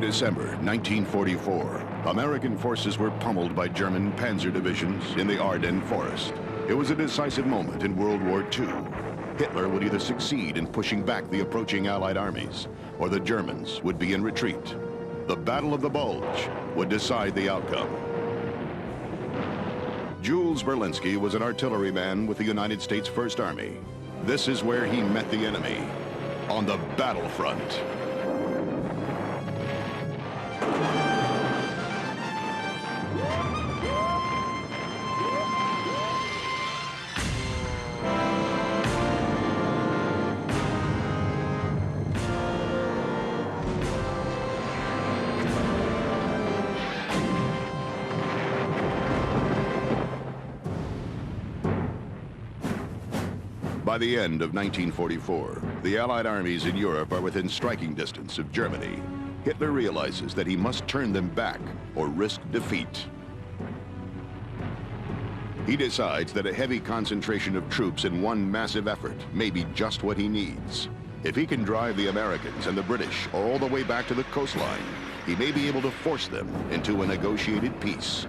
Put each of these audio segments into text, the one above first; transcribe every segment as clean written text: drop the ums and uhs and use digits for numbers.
In December 1944, American forces were pummeled by German panzer divisions in the Ardennes forest. It was a decisive moment in World War II. Hitler would either succeed in pushing back the approaching Allied armies, or the Germans would be in retreat. The Battle of the Bulge would decide the outcome. Jules Berlinski was an artilleryman with the United States First Army. This is where he met the enemy, on the battlefront. By the end of 1944, the Allied armies in Europe are within striking distance of Germany. Hitler realizes that he must turn them back or risk defeat. He decides that a heavy concentration of troops in one massive effort may be just what he needs. If he can drive the Americans and the British all the way back to the coastline, he may be able to force them into a negotiated peace.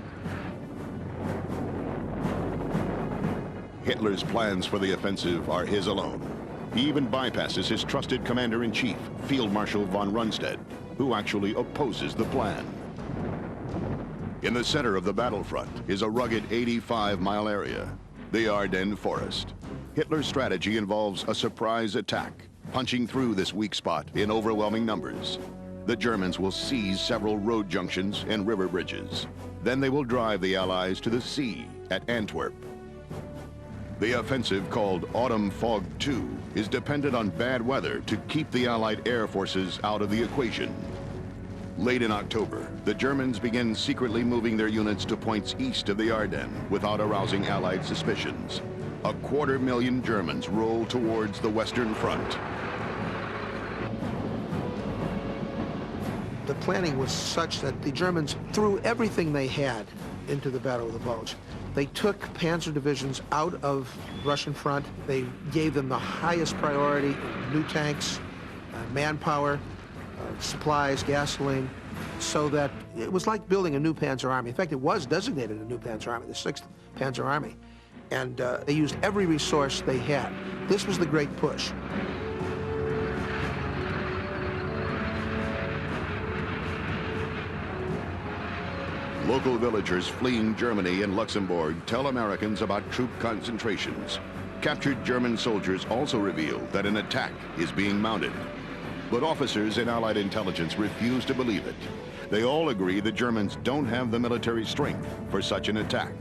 Hitler's plans for the offensive are his alone. He even bypasses his trusted commander-in-chief, Field Marshal von Rundstedt, who actually opposes the plan. In the center of the battlefront is a rugged 85-mile area, the Ardennes forest. Hitler's strategy involves a surprise attack, punching through this weak spot in overwhelming numbers. The Germans will seize several road junctions and river bridges. Then they will drive the Allies to the sea at Antwerp. The offensive, called Autumn Fog II, is dependent on bad weather to keep the Allied air forces out of the equation. Late in October, the Germans begin secretly moving their units to points east of the Ardennes without arousing Allied suspicions. 250,000 Germans roll towards the Western Front. The planning was such that the Germans threw everything they had into the Battle of the Bulge. They took panzer divisions out of the Russian front. They gave them the highest priority in new tanks, manpower, supplies, gasoline, so that it was like building a new Panzer Army. In fact, it was designated a new Panzer Army, the 6th Panzer Army. And they used every resource they had. This was the great push. Local villagers fleeing Germany and Luxembourg tell Americans about troop concentrations. Captured German soldiers also reveal that an attack is being mounted. But officers in Allied intelligence refuse to believe it. They all agree the Germans don't have the military strength for such an attack.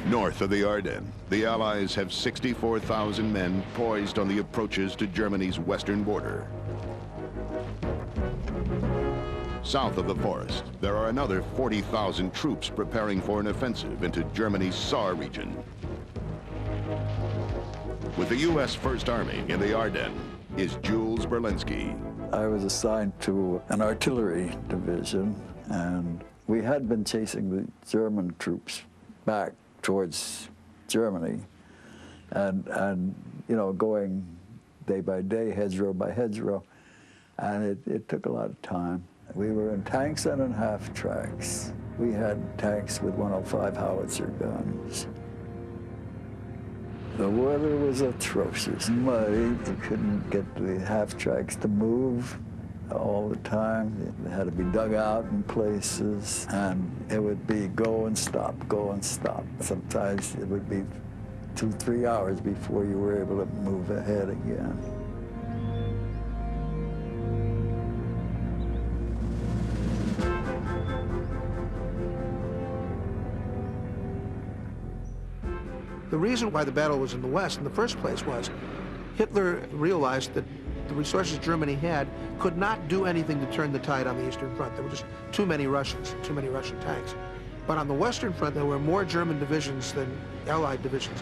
North of the Ardennes, the Allies have 64,000 men poised on the approaches to Germany's western border. South of the forest, there are another 40,000 troops preparing for an offensive into Germany's Saar region. With the U.S. First Army in the Ardennes is Jules Berlinski. I was assigned to an artillery division, and we had been chasing the German troops back towards Germany, and you know, going day by day, hedgerow by hedgerow, and it took a lot of time. We were in tanks and in half tracks. We had tanks with 105 howitzer guns. The weather was atrocious, muddy. You couldn't get the half tracks to move all the time. They had to be dug out in places, and it would be go and stop, go and stop. Sometimes it would be 2-3 hours before you were able to move ahead again. The reason why the battle was in the West in the first place was Hitler realized that the resources Germany had could not do anything to turn the tide on the Eastern Front. There were just too many Russian tanks. But on the Western Front, there were more German divisions than Allied divisions,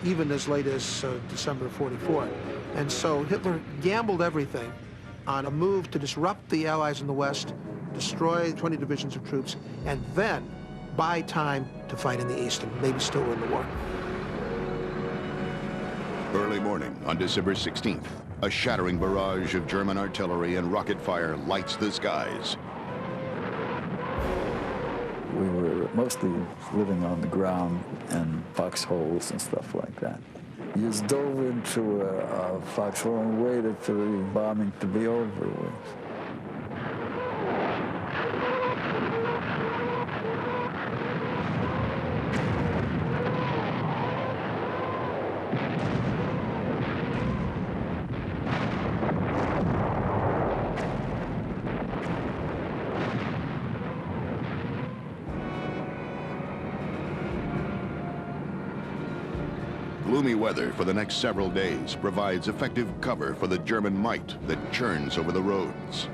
even as late as December of '44. And so Hitler gambled everything on a move to disrupt the Allies in the West, destroy 20 divisions of troops, and then buy time to fight in the East and maybe still win the war. Early morning on December 16th, a shattering barrage of German artillery and rocket fire lights the skies. We were mostly living on the ground in foxholes and stuff like that. You just dove into a foxhole and waited for the bombing to be over with. Gloomy weather for the next several days provides effective cover for the German might that churns over the roads.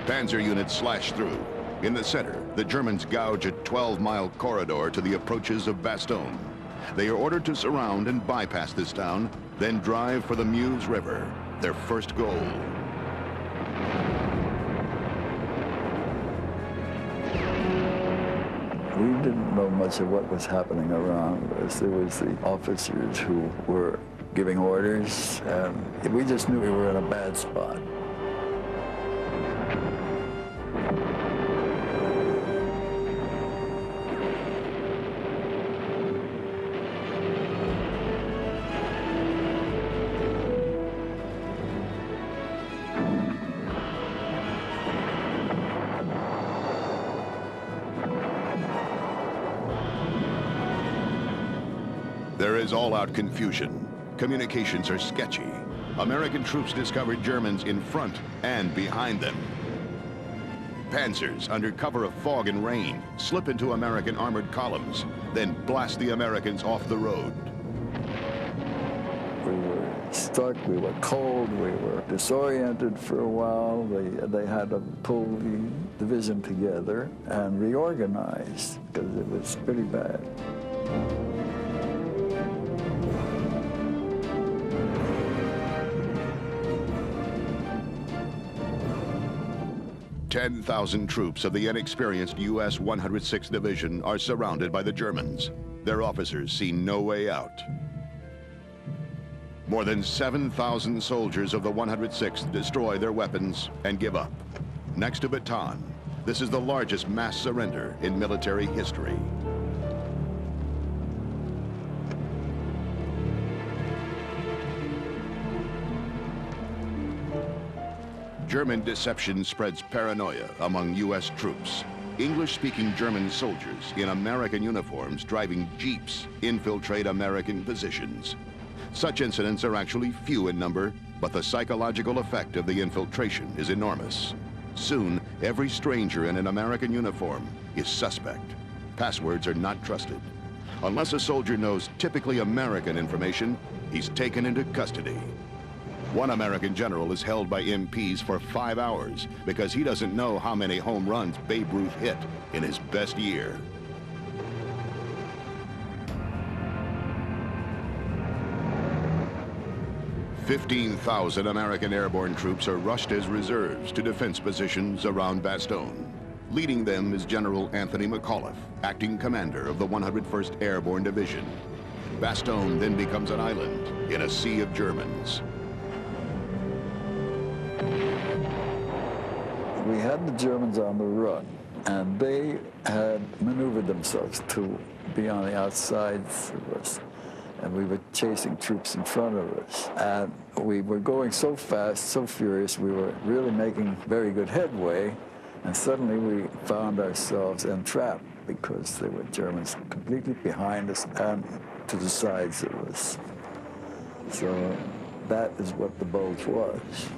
Panzer units slash through. In the center, the Germans gouge a 12-mile corridor to the approaches of Bastogne. They are ordered to surround and bypass this town, then drive for the Meuse River, their first goal. We didn't know much of what was happening around us. There was the officers who were giving orders, and we just knew we were in a bad spot. There is all-out confusion. Communications are sketchy. American troops discovered Germans in front and behind them. Panzers, under cover of fog and rain, slip into American armored columns, then blast the Americans off the road. We were stuck, we were cold, we were disoriented for a while. They had to pull the division together and reorganize because it was pretty bad. 10,000 troops of the inexperienced U.S. 106th Division are surrounded by the Germans. Their officers see no way out. More than 7,000 soldiers of the 106th destroy their weapons and give up. Next to Bataan, this is the largest mass surrender in military history. German deception spreads paranoia among U.S. troops. English-speaking German soldiers in American uniforms driving jeeps infiltrate American positions. Such incidents are actually few in number, but the psychological effect of the infiltration is enormous. Soon, every stranger in an American uniform is suspect. Passwords are not trusted. Unless a soldier knows typically American information, he's taken into custody. One American general is held by MPs for 5 hours because he doesn't know how many home runs Babe Ruth hit in his best year. "15,000 American airborne troops are rushed as reserves to defense positions around Bastogne. Leading them is General Anthony McAuliffe, acting commander of the 101st Airborne Division. Bastogne then becomes an island in a sea of Germans. We had the Germans on the run, and they had maneuvered themselves to be on the outsides of us, and we were chasing troops in front of us. And we were going so fast, so furious, we were really making very good headway, and suddenly we found ourselves entrapped because there were Germans completely behind us and to the sides of us. So that is what the Bulge was.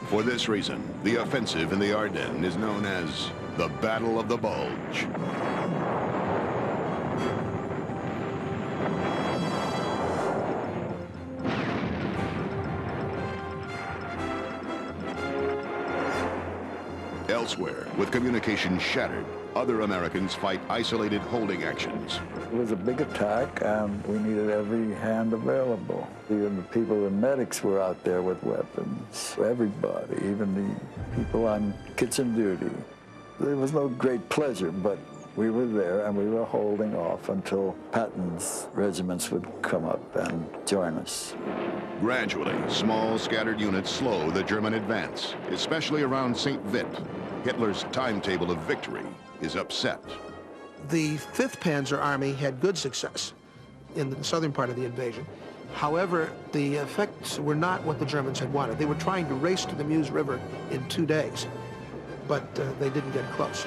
For this reason, the offensive in the Ardennes is known as the Battle of the Bulge. Elsewhere, with communication shattered, other Americans fight isolated holding actions. It was a big attack, and we needed every hand available. Even the people, the medics were out there with weapons. Everybody, even the people on kitchen duty. There was no great pleasure, but we were there and we were holding off until Patton's regiments would come up and join us. Gradually, small scattered units slow the German advance, especially around St. Vit. Hitler's timetable of victory is upset. The 5th Panzer Army had good success in the southern part of the invasion. However, the effects were not what the Germans had wanted. They were trying to race to the Meuse River in 2 days, but they didn't get close.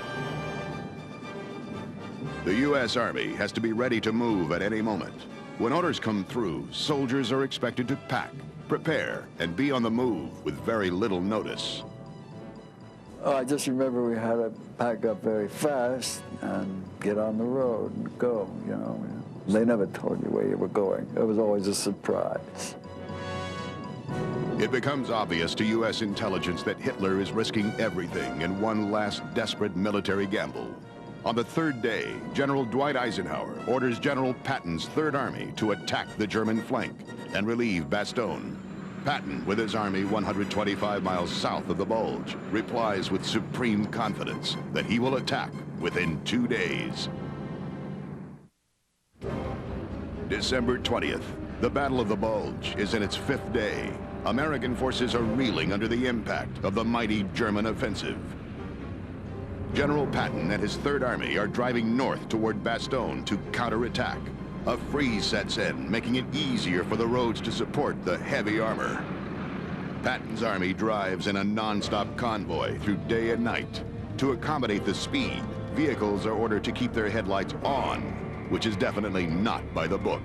The U.S. Army has to be ready to move at any moment. When orders come through, soldiers are expected to pack, prepare, and be on the move with very little notice. Oh, I just remember we had to pack up very fast and get on the road and go, you know. They never told you where you were going. It was always a surprise. It becomes obvious to U.S. intelligence that Hitler is risking everything in one last desperate military gamble. On the 3rd day, General Dwight Eisenhower orders General Patton's 3rd Army to attack the German flank and relieve Bastogne. Patton, with his army 125 miles south of the Bulge, replies with supreme confidence that he will attack within 2 days. December 20th, the Battle of the Bulge is in its 5th day. American forces are reeling under the impact of the mighty German offensive. General Patton and his 3rd Army are driving north toward Bastogne to counterattack. A freeze sets in, making it easier for the roads to support the heavy armor. Patton's army drives in a non-stop convoy through day and night. To accommodate the speed, vehicles are ordered to keep their headlights on, which is definitely not by the book.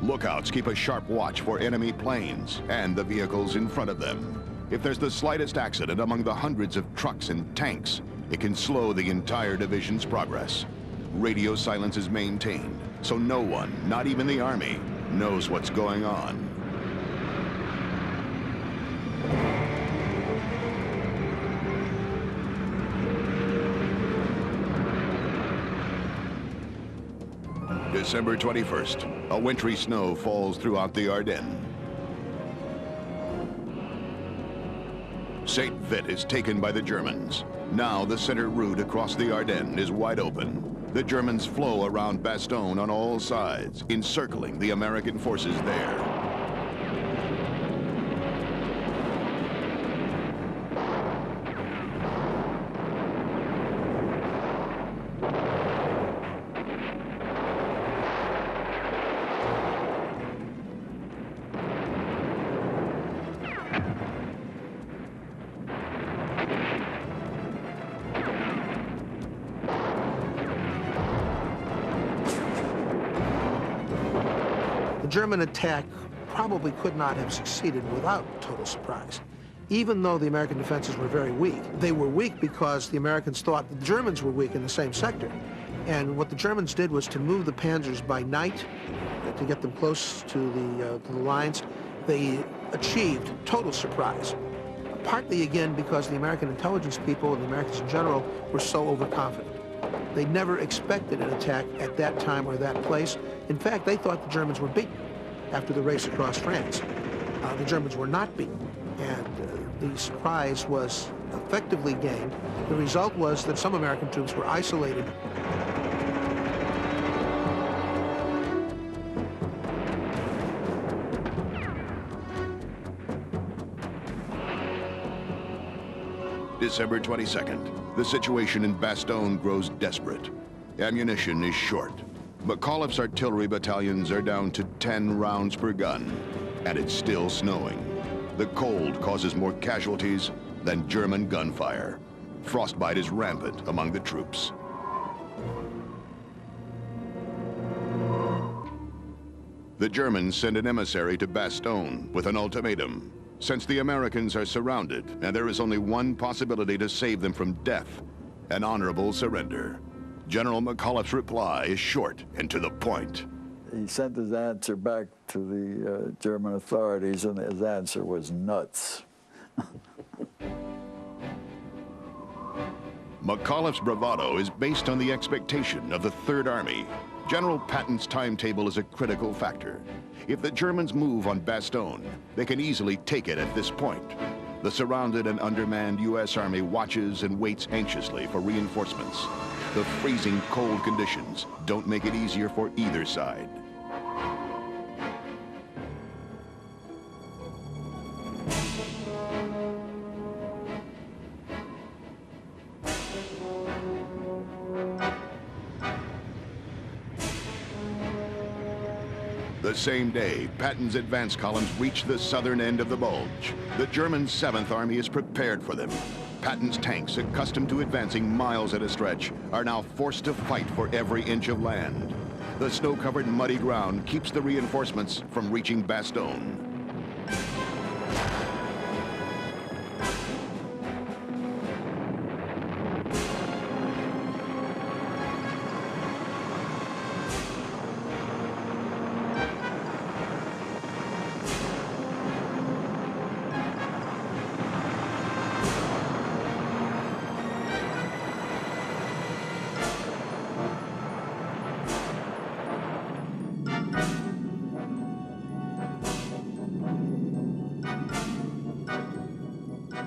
Lookouts keep a sharp watch for enemy planes and the vehicles in front of them. If there's the slightest accident among the hundreds of trucks and tanks, it can slow the entire division's progress. Radio silence is maintained, so no one, not even the Army, knows what's going on. December 21st, a wintry snow falls throughout the Ardennes. St. Vit is taken by the Germans. Now the center route across the Ardennes is wide open. The Germans flow around Bastogne on all sides, encircling the American forces there. The German attack probably could not have succeeded without total surprise. Even though the American defenses were very weak, they were weak because the Americans thought the Germans were weak in the same sector. And what the Germans did was to move the panzers by night to get them close to the lines. They achieved total surprise. Partly, again, because the American intelligence people and the Americans in general were so overconfident. They never expected an attack at that time or that place. In fact, they thought the Germans were beaten after the race across France. The Germans were not beaten, and the surprise was effectively gained. The result was that some American troops were isolated. December 22nd, the situation in Bastogne grows desperate. Ammunition is short. McAuliffe's artillery battalions are down to 10 rounds per gun, and it's still snowing. The cold causes more casualties than German gunfire. Frostbite is rampant among the troops. The Germans send an emissary to Bastogne with an ultimatum. Since the Americans are surrounded and there is only one possibility to save them from death, an honorable surrender. General McAuliffe's reply is short and to the point. He sent his answer back to the German authorities, and his answer was nuts. McAuliffe's bravado is based on the expectation of the Third Army. General Patton's timetable is a critical factor. If the Germans move on Bastogne, they can easily take it at this point. The surrounded and undermanned U.S. Army watches and waits anxiously for reinforcements. The freezing cold conditions don't make it easier for either side. The same day, Patton's advance columns reach the southern end of the Bulge. The German 7th Army is prepared for them. Patton's tanks, accustomed to advancing miles at a stretch, are now forced to fight for every inch of land. The snow-covered muddy ground keeps the reinforcements from reaching Bastogne.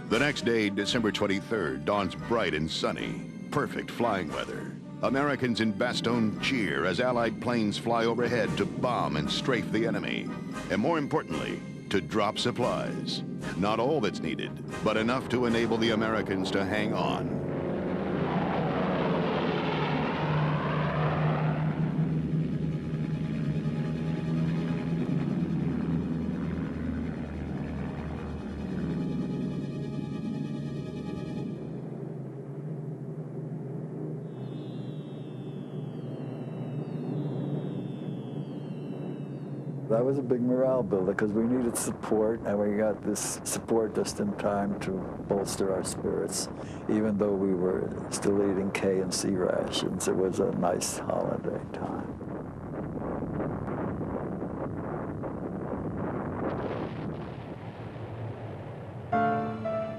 The next day, December 23rd, dawns bright and sunny. Perfect flying weather. Americans in Bastogne cheer as Allied planes fly overhead to bomb and strafe the enemy. And more importantly, to drop supplies. Not all that's needed, but enough to enable the Americans to hang on. That was a big morale builder because we needed support, and we got this support just in time to bolster our spirits. Even though we were still eating K and C rations, it was a nice holiday time.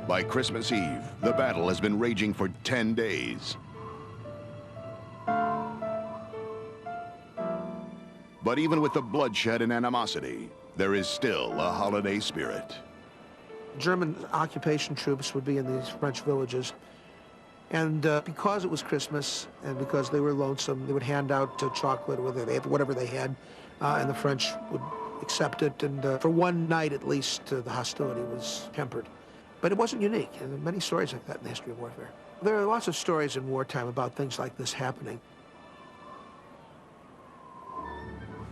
By Christmas Eve, the battle has been raging for 10 days. But even with the bloodshed and animosity, there is still a holiday spirit. German occupation troops would be in these French villages, and because it was Christmas and because they were lonesome, they would hand out chocolate or whatever they had, and the French would accept it, and for one night at least, the hostility was tempered. But it wasn't unique, and there are many stories like that in the history of warfare. There are lots of stories in wartime about things like this happening.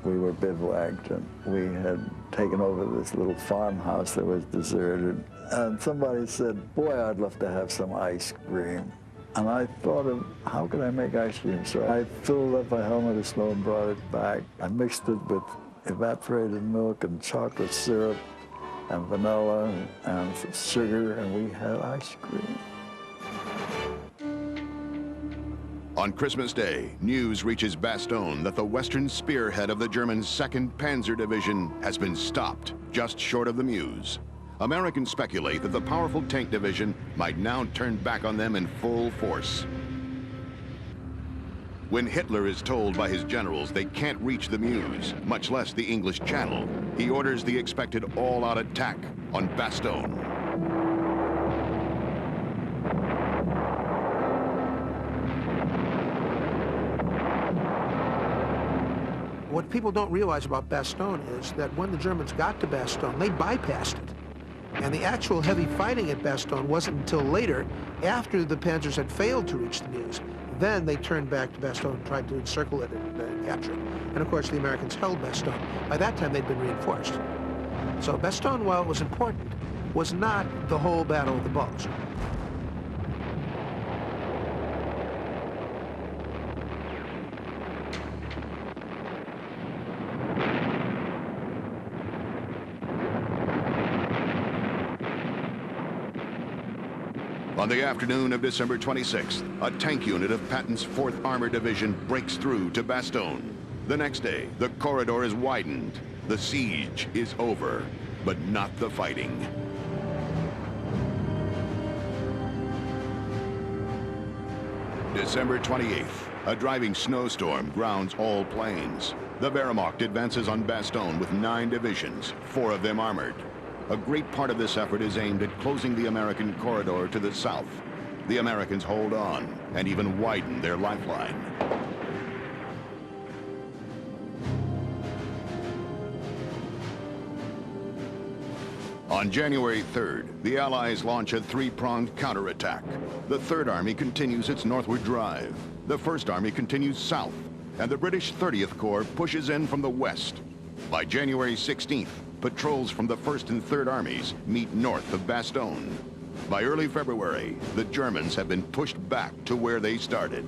We were bivouacked, and we had taken over this little farmhouse that was deserted. And somebody said, boy, I'd love to have some ice cream. And I thought of, how could I make ice cream? So I filled up a helmet of snow and brought it back. I mixed it with evaporated milk and chocolate syrup and vanilla and some sugar, and we had ice cream. On Christmas Day, news reaches Bastogne that the western spearhead of the German 2nd Panzer Division has been stopped just short of the Meuse. Americans speculate that the powerful tank division might now turn back on them in full force. When Hitler is told by his generals they can't reach the Meuse, much less the English Channel, he orders the expected all-out attack on Bastogne. What people don't realize about Bastogne is that when the Germans got to Bastogne, they bypassed it. And the actual heavy fighting at Bastogne wasn't until later, after the panzers had failed to reach the Meuse. Then they turned back to Bastogne and tried to encircle it and capture it. And of course, the Americans held Bastogne. By that time, they'd been reinforced. So Bastogne, while it was important, was not the whole Battle of the Bulge. On the afternoon of December 26th, a tank unit of Patton's 4th Armored Division breaks through to Bastogne. The next day, the corridor is widened. The siege is over, but not the fighting. December 28th, a driving snowstorm grounds all planes. The Wehrmacht advances on Bastogne with 9 divisions, 4 of them armored. A great part of this effort is aimed at closing the American corridor to the south. the Americans hold on and even widen their lifeline. On January 3rd, the Allies launch a three-pronged counterattack. The Third Army continues its northward drive. The First Army continues south, and the British 30th Corps pushes in from the west. By January 16th, patrols from the First and Third Armies meet north of Bastogne. By early February, the Germans have been pushed back to where they started.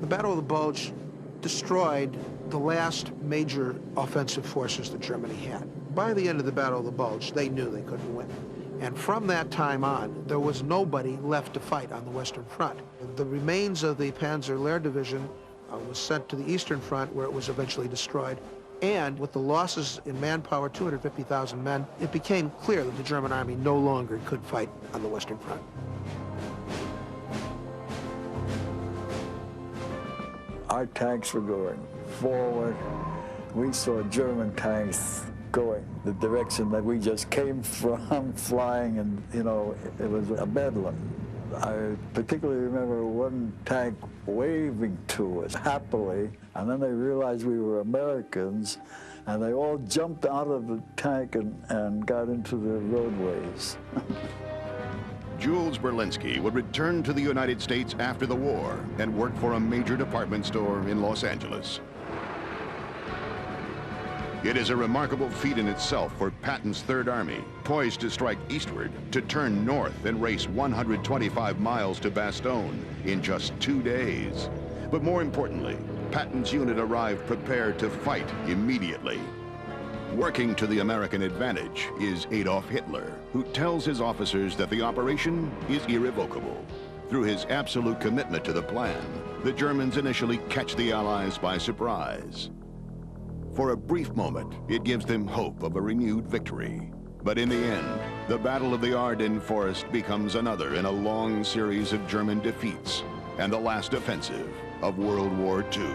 The Battle of the Bulge destroyed the last major offensive forces that Germany had. By the end of the Battle of the Bulge, they knew they couldn't win. And from that time on, there was nobody left to fight on the Western Front. The remains of the Panzer Lehr Division was sent to the Eastern Front, where it was eventually destroyed. And with the losses in manpower, 250,000 men, it became clear that the German army no longer could fight on the Western Front. Our tanks were going forward. We saw German tanks going the direction that we just came from, flying, and, you know, it was a bedlam. I particularly remember one tank waving to us happily, and then they realized we were Americans, and they all jumped out of the tank and got into the roadways. Jules Berlinski would return to the United States after the war and work for a major department store in Los Angeles. It is a remarkable feat in itself for Patton's Third Army, poised to strike eastward, to turn north and race 125 miles to Bastogne in just 2 days. But more importantly, Patton's unit arrived prepared to fight immediately. Working to the American advantage is Adolf Hitler, who tells his officers that the operation is irrevocable. Through his absolute commitment to the plan, the Germans initially catch the Allies by surprise. For a brief moment, it gives them hope of a renewed victory. But in the end, the Battle of the Ardennes Forest becomes another in a long series of German defeats and the last offensive of World War II.